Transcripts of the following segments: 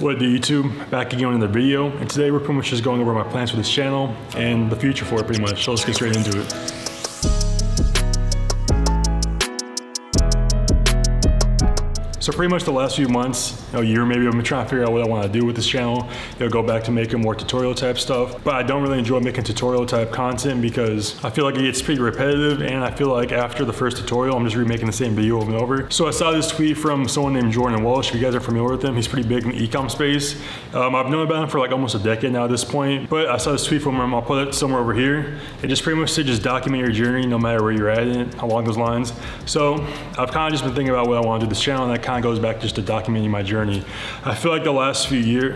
What do YouTube? Back again with another video, and today we're pretty much just going over my plans for this channel and the future for it pretty much, so let's get straight into it. So pretty much the last few months, year maybe, I've been trying to figure out what I want to do with this channel. Go back to making more tutorial type stuff, but I don't really enjoy making tutorial type content because I feel like it gets pretty repetitive, and I feel like after the first tutorial, I'm just remaking the same video over and over. So I saw this tweet from someone named Jordan Walsh. If you guys are familiar with him, he's pretty big in the e-com space. I've known about him for like almost a decade now at this point, but I saw this tweet from him. I'll put it somewhere over here. It just pretty much said just document your journey no matter where you're at in it, along those lines. So I've kind of just been thinking about what I want to do with this channel, and that kind of goes back just to documenting my journey. I feel like the last year,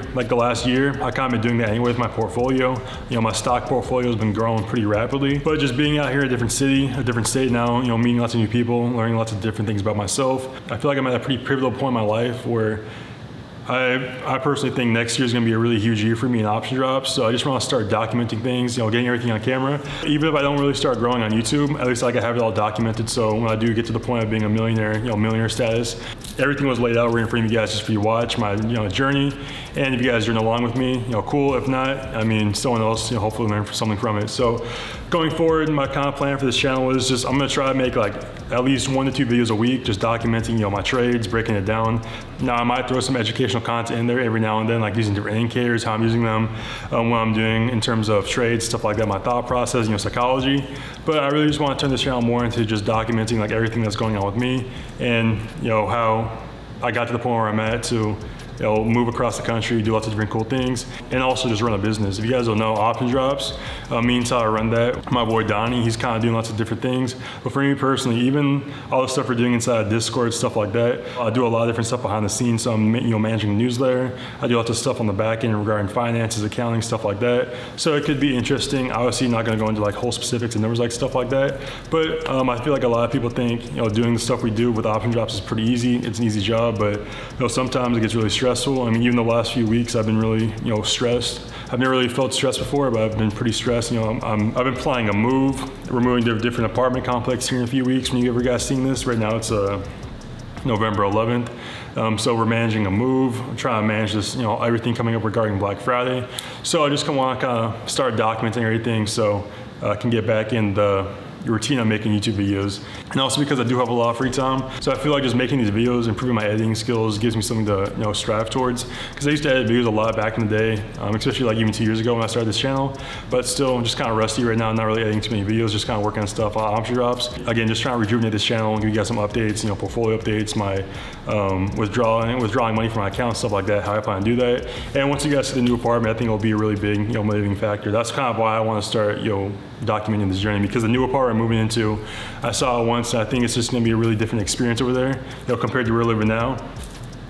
I kind of been doing that anyway with my portfolio. My stock portfolio has been growing pretty rapidly, but just being out here in a different city, a different state now, meeting lots of new people, learning lots of different things about myself. I feel like I'm at a pretty pivotal point in my life where I personally think next year is going to be a really huge year for me in option drops. So I just want to start documenting things, getting everything on camera. Even if I don't really start growing on YouTube, at least I can have it all documented. So when I do get to the point of being a millionaire, millionaire status, everything was laid out right in front of you guys just for you to watch my journey. And if you guys are along with me, cool. If not, someone else, hopefully learn something from it. So going forward, my kind of plan for this channel is just, I'm going to try to make like at least 1 to 2 videos a week, just documenting, my trades, breaking it down. Now I might throw some educational content in there every now and then, like using different indicators, how I'm using them, what I'm doing in terms of trades, stuff like that, my thought process, psychology. But I really just want to turn this channel more into just documenting like everything that's going on with me, and how I got to the point where I'm at to move across the country, do lots of different cool things, and also just run a business. If you guys don't know, Option Drops, me and Tyler run that. My boy Donnie, he's kind of doing lots of different things. But for me personally, even all the stuff we're doing inside of Discord, stuff like that, I do a lot of different stuff behind the scenes. So I'm managing a newsletter. I do lots of stuff on the back end regarding finances, accounting, stuff like that. So it could be interesting. Obviously not going to go into like whole specifics and numbers like stuff like that. But I feel like a lot of people think doing the stuff we do with Option Drops is pretty easy. It's an easy job, but sometimes it gets really stressful. Even the last few weeks, I've been really, stressed. I've never really felt stressed before, but I've been pretty stressed. I've been planning a move. We're moving to a different apartment complex here in a few weeks. When you ever guys seen this, right now it's November 11th. So we're managing a move. I'm trying to manage this, everything coming up regarding Black Friday. So I just want to kind of start documenting everything so I can get back in the routine on making YouTube videos, and also because I do have a lot of free time, so I feel like just making these videos, improving my editing skills, gives me something to strive towards. Because I used to edit videos a lot back in the day, especially like even 2 years ago when I started this channel, but still I'm just kind of rusty right now, not really editing too many videos, just kind of working on stuff on Option Drops. Again, just trying to rejuvenate this channel and give you guys some updates, portfolio updates, my withdrawing money from my account, stuff like that, how I plan to do that. And once you guys see the new apartment, I think it'll be a really big motivating factor. That's kind of why I want to start documenting this journey, because the new apartment I'm moving into, I saw it once, and I think it's just going to be a really different experience over there, compared to where we're living now.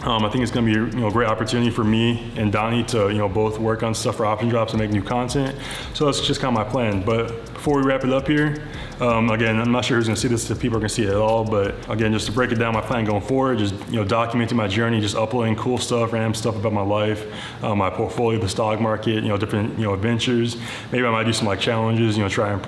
I think it's going to be a great opportunity for me and Donnie to both work on stuff for Option Drops and make new content. So that's just kind of my plan. But before we wrap it up here, again, I'm not sure who's going to see this, if people are going to see it at all, but again, just to break it down, my plan going forward, just documenting my journey, just uploading cool stuff, random stuff about my life, my portfolio, the stock market, different adventures. Maybe I might do some like challenges,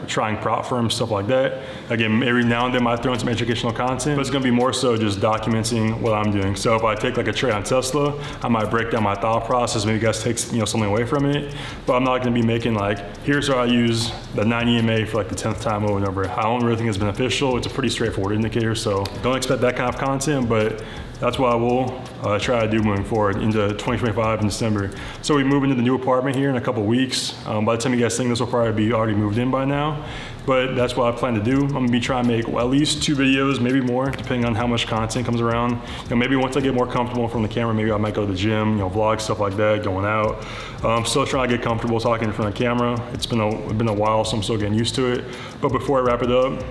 trying prop firms, stuff like that. Again, every now and then I might throw in some educational content, but it's going to be more so just documenting what I'm doing. So if I take like a trade on Tesla, I might break down my thought process, maybe you guys take something away from it, but I'm not going to be making like, here's how I use the 9 EMA for like the 10th time over and over. I don't really think it's beneficial. It's a pretty straightforward indicator, so don't expect that kind of content, but that's what I will try to do moving forward into 2025 in December. So we move into the new apartment here in a couple weeks. By the time you guys think this will probably be already moved in by now, but that's what I plan to do. I'm gonna be trying to make at least 2 videos, maybe more, depending on how much content comes around. Maybe once I get more comfortable from the camera, maybe I might go to the gym, vlog, stuff like that, going out. I'm still trying to get comfortable talking in front of the camera. It's been a while, so I'm still getting used to it. But before I wrap it up,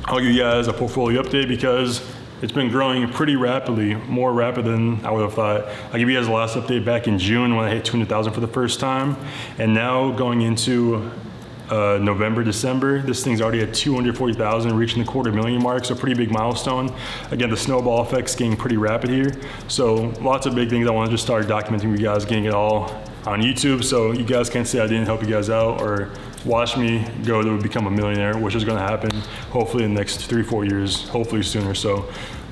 I'll give you guys a portfolio update because it's been growing pretty rapidly, more rapid than I would have thought. I'll give you guys the last update back in June when I hit 200,000 for the first time. And now going into November, December, this thing's already at 240,000, reaching the 250,000 mark, so pretty big milestone. Again, the snowball effect's getting pretty rapid here. So lots of big things. I want to just start documenting with you guys, getting it all on YouTube, so you guys can't say I didn't help you guys out or watch me go to become a millionaire, which is going to happen hopefully in the next 3-4 years, hopefully sooner. So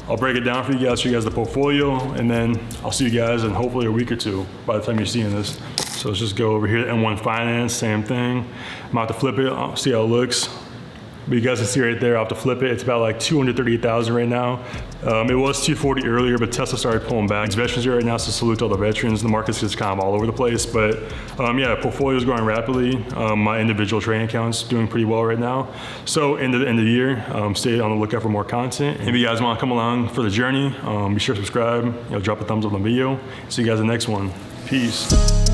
I'll break it down for you guys, show you guys the portfolio, and then I'll see you guys in hopefully a week or two by the time you're seeing this. So let's just go over here to M1 Finance, same thing. I'm about to flip it, I'll see how it looks. But you guys can see right there, I'll have to flip it. It's about like 238,000 right now. It was 240 earlier, but Tesla started pulling back. It's Veterans Day right now, so salute to all the veterans. The market's just kind of all over the place. But yeah, portfolio is growing rapidly. My individual trading account's doing pretty well right now. So into the end of the year, stay on the lookout for more content. If you guys want to come along for the journey, be sure to subscribe, drop a thumbs up on the video. See you guys in the next one. Peace.